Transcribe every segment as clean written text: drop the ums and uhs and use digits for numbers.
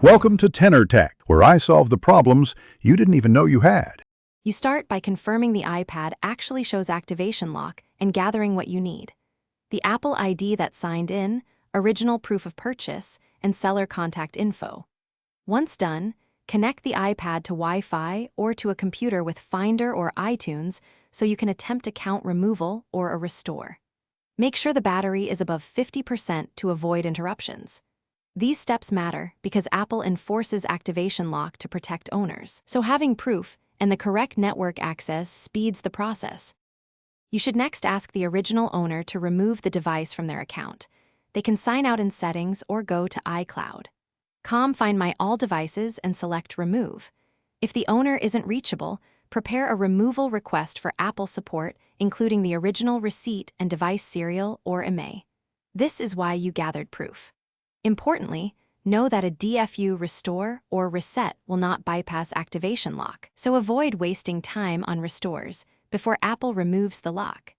Welcome to Tenor Tech, where I solve the problems you didn't even know you had. You start by confirming the iPad actually shows activation lock and gathering what you need: the Apple ID that's signed in, original proof of purchase, and seller contact info. Once done, connect the iPad to Wi-Fi or to a computer with Finder or iTunes so you can attempt account removal or a restore. Make sure the battery is above 50% to avoid interruptions. These steps matter because Apple enforces activation lock to protect owners, so having proof and the correct network access speeds the process. You should next ask the original owner to remove the device from their account. They can sign out in Settings or go to iCloud. Find My All Devices and select Remove. If the owner isn't reachable, prepare a removal request for Apple support, including the original receipt and device serial or IMEI. This is why you gathered proof. Importantly, know that a DFU restore or reset will not bypass activation lock, so avoid wasting time on restores before Apple removes the lock.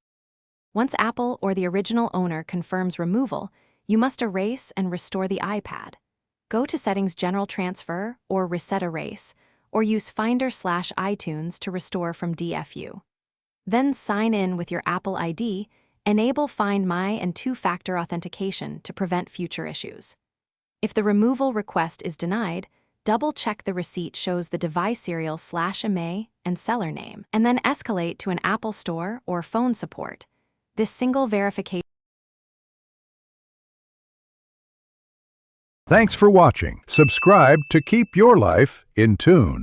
Once Apple or the original owner confirms removal, you must erase and restore the iPad. Go to Settings General Transfer or Reset Erase, or use Finder/iTunes to restore from DFU. Then sign in with your Apple ID. Enable Find My and two-factor authentication to prevent future issues. If the removal request is denied, double-check the receipt shows the device serial/IMEI and seller name, and then escalate to an Apple Store or phone support. This single verification. Thanks for watching. Subscribe to keep your life in tune.